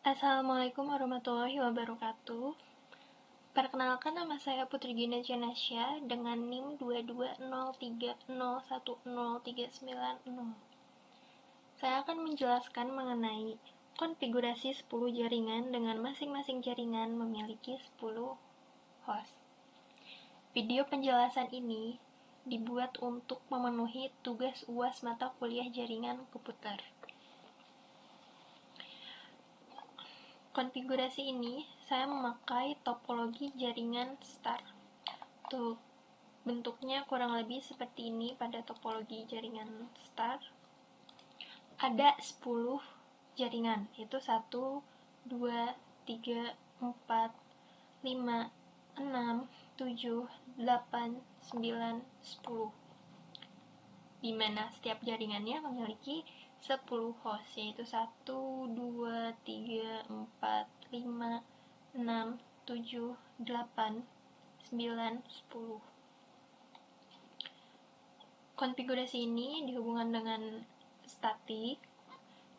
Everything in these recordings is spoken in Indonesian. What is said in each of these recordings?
Assalamualaikum warahmatullahi wabarakatuh. Perkenalkan, nama saya Putri Gina Janasya dengan NIM 2203010390. Saya akan menjelaskan mengenai konfigurasi 10 jaringan dengan masing-masing jaringan memiliki 10 host. Video penjelasan ini dibuat untuk memenuhi tugas UAS mata kuliah jaringan komputer. Konfigurasi ini saya memakai topologi jaringan star. Tuh, bentuknya kurang lebih seperti ini pada topologi jaringan star. Ada 10 jaringan, yaitu 1, 2, 3, 4, 5, 6, 7, 8, 9, 10. Di mana setiap jaringannya memiliki 10 host, yaitu 1, 2, 3, 4, 5, 6, 7, 8, 9, 10. Konfigurasi ini dihubungkan dengan statik.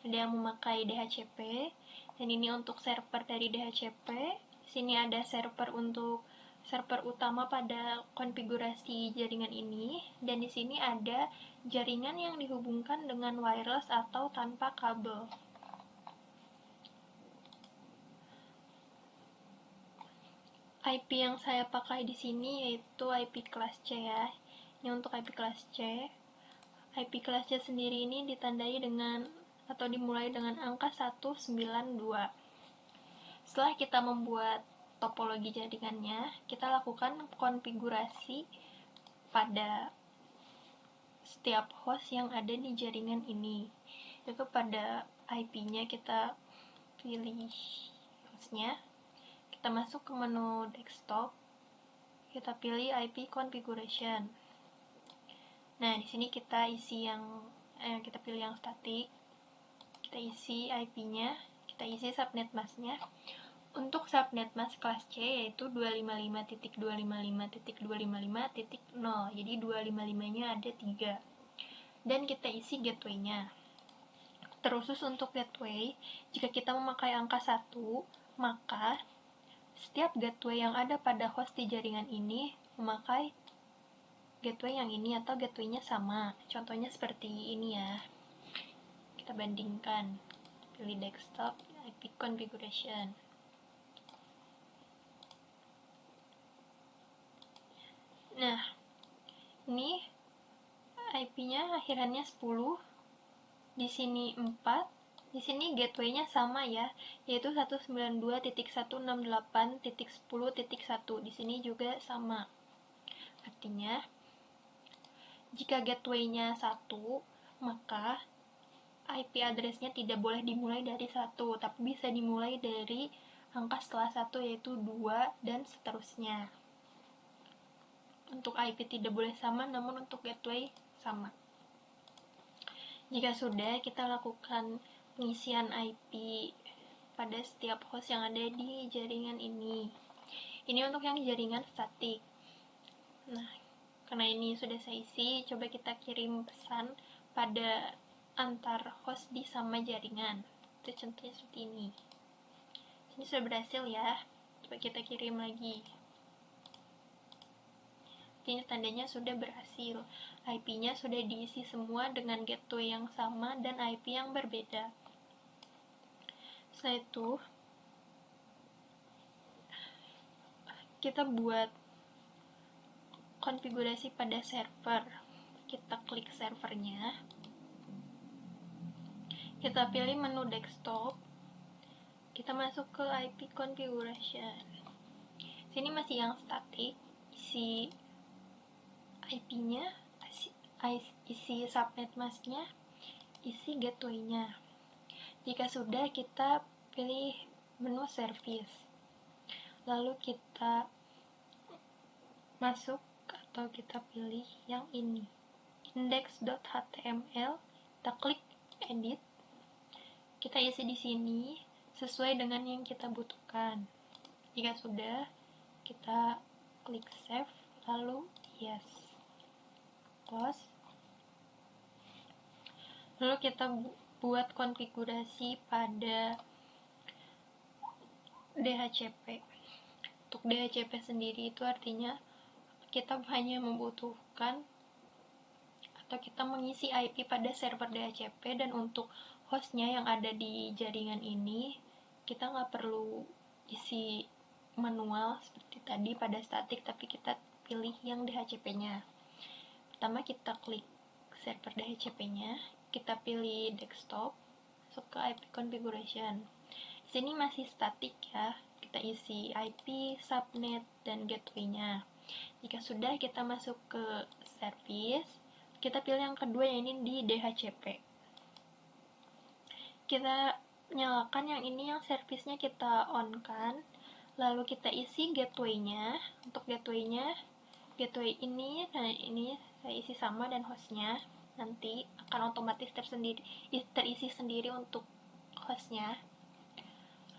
Ada yang memakai DHCP, dan ini untuk server dari DHCP. Sini ada server utama pada konfigurasi jaringan ini, dan di sini ada jaringan yang dihubungkan dengan wireless atau tanpa kabel. IP yang saya pakai di sini yaitu IP kelas C ya. Ini untuk IP kelas C. IP kelas C sendiri ini ditandai dengan atau dimulai dengan angka 192. Setelah kita membuat topologi jaringannya, kita lakukan konfigurasi pada setiap host yang ada di jaringan ini. Itu pada IP-nya kita pilih hostnya, kita masuk ke menu desktop, kita pilih IP configuration. Nah, di sini kita kita pilih yang statik, kita isi IP-nya, kita isi subnet mask-nya. Untuk subnet mask kelas C yaitu 255.255.255.0. Jadi 255-nya ada 3. Dan kita isi gateway-nya. Terkhusus untuk gateway, jika kita memakai angka 1, maka setiap gateway yang ada pada host di jaringan ini memakai gateway yang ini atau gateway-nya sama. Contohnya seperti ini ya. Kita bandingkan. Pilih desktop, IP configuration. Nah, ini IP-nya akhirannya 10. Di sini 4. Di sini gateway-nya sama ya, yaitu 192.168.10.1. Di sini juga sama. Artinya, jika gateway-nya 1, maka IP address-nya tidak boleh dimulai dari 1, tapi bisa dimulai dari angka setelah 1 yaitu 2 dan seterusnya. Untuk IP tidak boleh sama, namun untuk gateway sama. Jika sudah, kita lakukan pengisian IP pada setiap host yang ada di jaringan ini. Ini untuk yang jaringan statik. Nah, karena ini sudah saya isi, coba kita kirim pesan pada antar host di sama jaringan. Itu contohnya seperti ini. Ini sudah berhasil ya. Coba kita kirim lagi. Ini tandanya sudah berhasil. IP-nya sudah diisi semua dengan gateway yang sama dan IP yang berbeda. Setelah itu, kita buat konfigurasi pada server. Kita klik servernya. Kita pilih menu desktop. Kita masuk ke IP configuration. Sini masih yang statik. Isi IP-nya, isi subnet mask-nya, isi gateway-nya. Jika sudah, kita pilih menu service. Lalu kita masuk atau kita pilih yang ini, index.html. Kita klik edit. Kita isi di sini sesuai dengan yang kita butuhkan. Jika sudah, kita klik save, lalu yes. Close. Lalu kita buat konfigurasi pada DHCP. Untuk DHCP sendiri itu artinya kita hanya membutuhkan atau kita mengisi IP pada server DHCP, dan untuk hostnya yang ada di jaringan ini kita nggak perlu isi manual seperti tadi pada statik, tapi kita pilih yang DHCP-nya. Pertama kita klik server DHCP-nya, kita pilih desktop, masuk ke IP configuration. Di sini masih statik ya, kita isi IP, subnet, dan gateway-nya. Jika sudah, kita masuk ke service, kita pilih yang kedua, yang ini di DHCP. Kita nyalakan yang ini, yang service-nya kita on-kan, lalu kita isi gateway-nya. Untuk gateway-nya, gateway ini, nah ini saya isi sama dan hostnya, nanti akan otomatis terisi sendiri untuk hostnya.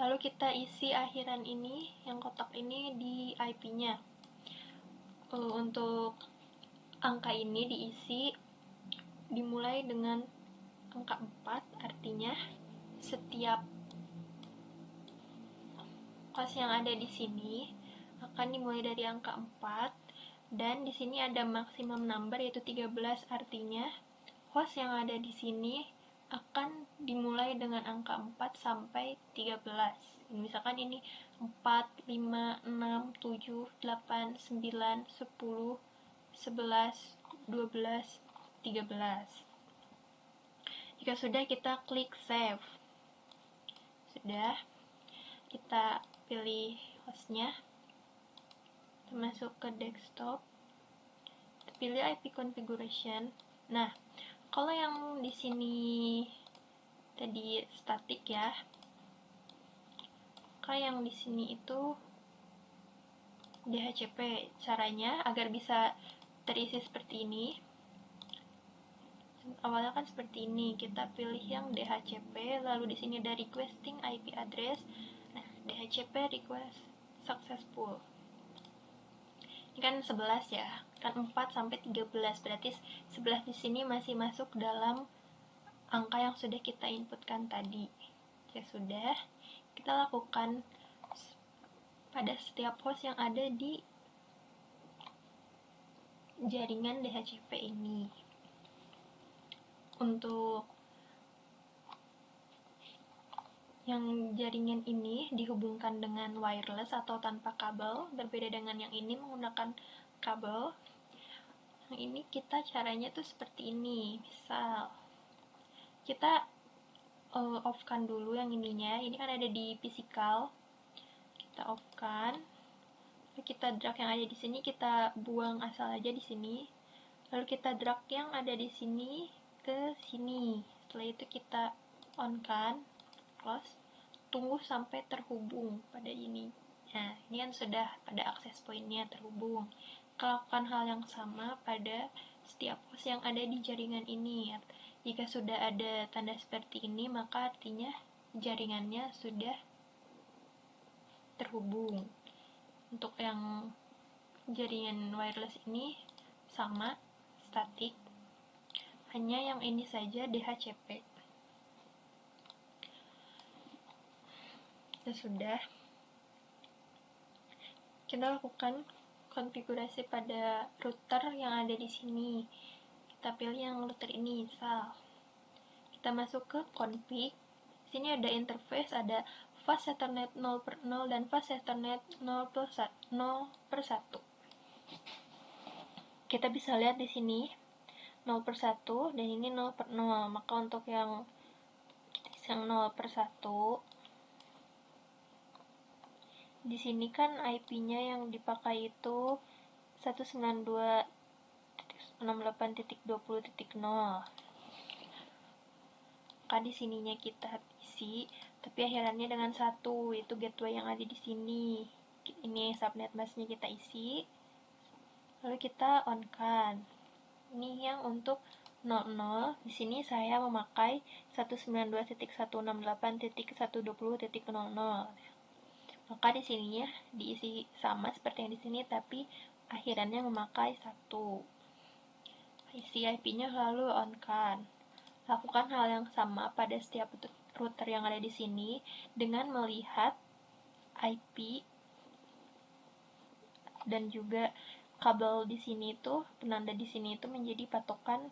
Lalu kita isi akhiran ini, yang kotak ini, di IP-nya. Untuk angka ini diisi dimulai dengan angka 4, artinya setiap host yang ada di sini akan dimulai dari angka 4, dan di sini ada maksimum number yaitu 13, artinya host yang ada di sini akan dimulai dengan angka 4 sampai 13. Misalkan ini 4, 5, 6, 7, 8, 9, 10, 11, 12, 13. Jika sudah, kita klik save. Sudah, kita pilih hostnya, kita masuk ke desktop, kita pilih IP configuration. Nah, kalau yang di sini tadi statik ya, maka yang di sini itu DHCP. Caranya agar bisa terisi seperti ini, awalnya kan seperti ini, kita pilih yang DHCP, lalu di sini ada requesting IP address. Nah, DHCP request successful. Ini kan 11 ya, kan 4 sampai 13, berarti 11 di sini masih masuk dalam angka yang sudah kita inputkan tadi. Ya sudah, kita lakukan pada setiap host yang ada di jaringan DHCP ini. Untuk yang jaringan ini dihubungkan dengan wireless atau tanpa kabel, berbeda dengan yang ini menggunakan kabel. Yang ini kita caranya tuh seperti ini. Misal kita off-kan dulu yang ininya, ini kan ada di physical, kita off-kan, lalu kita drag yang ada di sini, kita buang asal aja di sini, lalu kita drag yang ada di sini ke sini. Setelah itu kita on-kan, close, tunggu sampai terhubung pada ini. Nah, ini kan sudah pada akses pointnya terhubung. Kita lakukan hal yang sama pada setiap host yang ada di jaringan ini. Jika sudah ada tanda seperti ini, maka artinya jaringannya sudah terhubung. Untuk yang jaringan wireless ini sama, statik, hanya yang ini saja DHCP. Ya sudah, kita lakukan konfigurasi pada router yang ada di sini. Kita pilih yang router ini, misal kita masuk ke config. Sini ada interface, ada fast ethernet 0/0 dan fast ethernet 0/1. Kita bisa lihat di sini 0/1 dan ini 0/0. Maka untuk yang 0/1, di sini kan IP-nya yang dipakai itu 192.168.20.0. Maka di sininya kita isi, tapi akhirannya dengan 1, itu gateway yang ada di sini. Ini subnet masknya kita isi, lalu kita on-kan. Ini yang untuk 00, di sini saya memakai 192.168.120.00. Maka di sininya diisi sama seperti yang di sini, tapi akhirannya memakai 1. Isi IP-nya lalu on-kan. Lakukan hal yang sama pada setiap router yang ada di sini dengan melihat IP, dan juga kabel di sini itu, penanda di sini itu menjadi patokan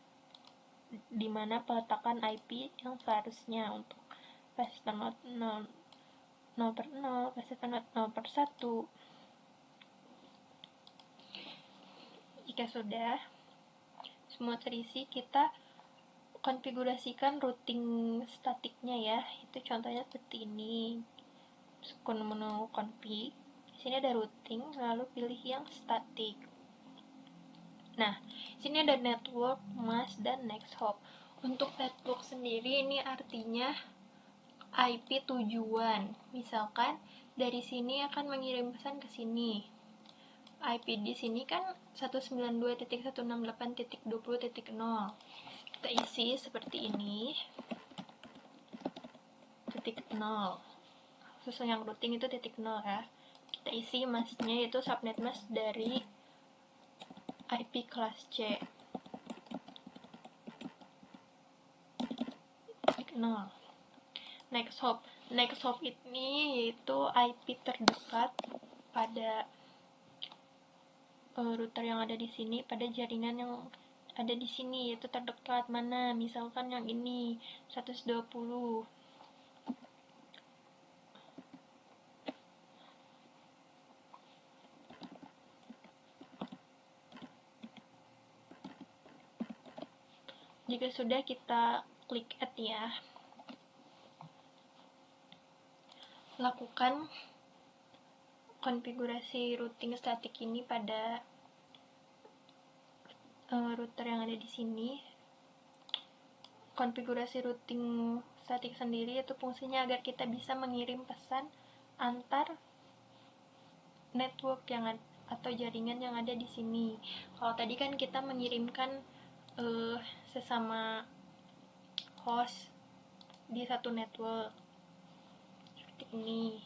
di mana peletakan IP yang seharusnya untuk passeter node 0/0, passeter node 0/1. Jika sudah semua terisi, kita konfigurasikan routing statiknya ya. Itu contohnya seperti ini. Menu config. Di sini ada routing, lalu pilih yang static. Nah, sini ada network, mask, dan next hop. Untuk network sendiri ini artinya IP tujuan. Misalkan dari sini akan mengirim pesan ke sini. IP di sini kan 192.168.20.0. Kita isi seperti ini. Titik 0. Khusus yang routing itu titik 0 ya. Kita isi masknya yaitu subnet mask dari IP kelas C. Titik 0. Next hop ini yaitu IP terdekat pada router yang ada di sini, pada jaringan yang ada di sini, yaitu terdekat mana, misalkan yang ini 120. Jika sudah, kita klik add ya. Lakukan konfigurasi routing statik ini pada router yang ada di sini. Konfigurasi routing statik sendiri itu fungsinya agar kita bisa mengirim pesan antar network yang atau jaringan yang ada di sini. Kalau tadi kan kita mengirimkan sesama host di satu network seperti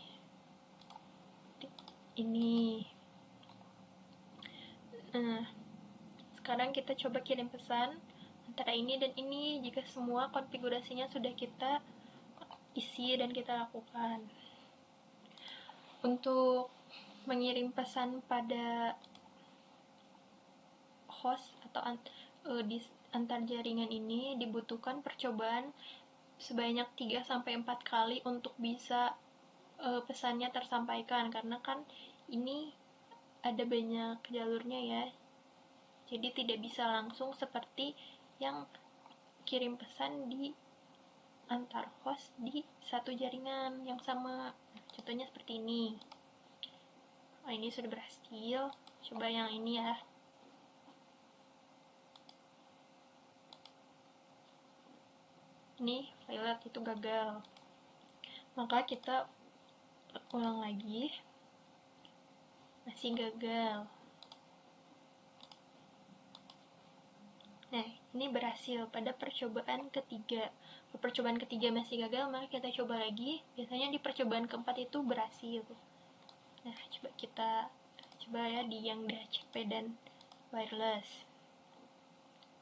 ini. Nah, sekarang kita coba kirim pesan antara ini dan ini jika semua konfigurasinya sudah kita isi dan kita lakukan. Untuk mengirim pesan pada host atau di antar jaringan ini dibutuhkan percobaan sebanyak 3-4 kali untuk bisa pesannya tersampaikan, karena kan ini ada banyak jalurnya ya, jadi tidak bisa langsung seperti yang kirim pesan di antar host di satu jaringan yang sama. Contohnya seperti ini. Ini sudah berhasil. Coba yang ini ya. Ini violet itu gagal. Maka kita ulang lagi. Masih gagal. Nah, ini berhasil pada percobaan ketiga. Kalau percobaan ketiga masih gagal, maka kita coba lagi. Biasanya di percobaan keempat itu berhasil. Nah, coba ya di yang DHCP dan wireless.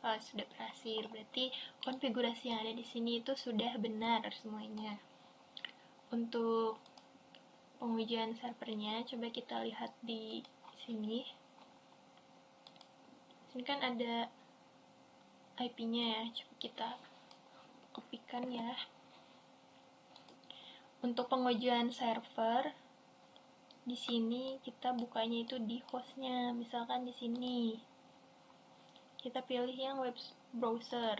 Sudah berhasil, berarti konfigurasi yang ada di sini itu sudah benar semuanya. Untuk pengujian servernya, coba kita lihat di sini. Sini kan ada IP-nya ya, coba kita kopikan ya. Untuk pengujian server, di sini kita bukanya itu di hostnya, misalkan di sini. Kita pilih yang web browser.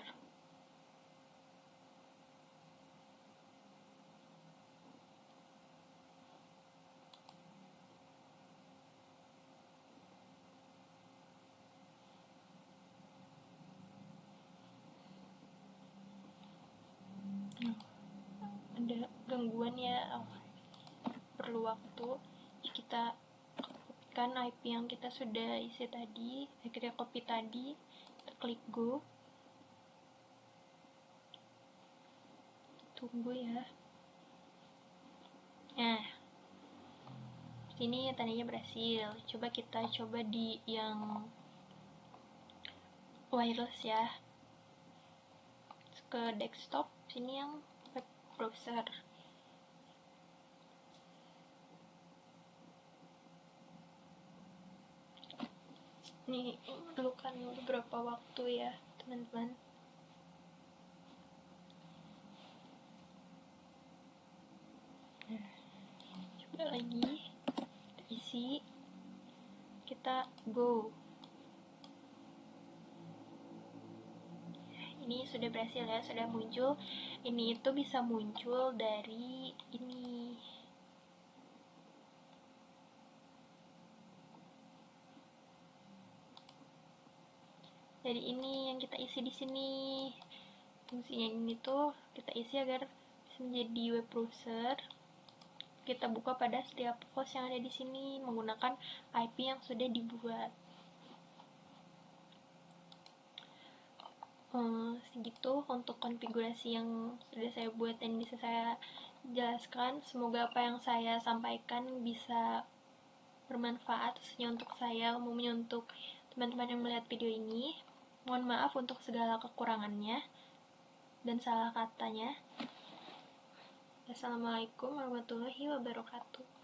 Ada gangguan ya, perlu waktu. Kita kopikan IP yang kita sudah isi tadi, kita copy tadi, kita klik go. Tunggu ya. Nah, sini tandanya berhasil. Coba kita coba di yang wireless ya. Ke desktop, sini yang web browser. Ini memerlukan beberapa waktu ya teman-teman. Coba lagi, kita isi, kita go. Ini sudah berhasil ya, sudah muncul. Ini itu bisa muncul dari ini. Dari ini yang kita isi di sini. Fungsinya ini tuh kita isi agar bisa menjadi web browser. Kita buka pada setiap host yang ada di sini menggunakan IP yang sudah dibuat. Segitu untuk konfigurasi yang sudah saya buat dan bisa saya jelaskan. Semoga apa yang saya sampaikan bisa bermanfaat, khususnya untuk saya, umumnya untuk teman-teman yang melihat video ini. Mohon maaf untuk segala kekurangannya dan salah katanya. Assalamualaikum warahmatullahi wabarakatuh.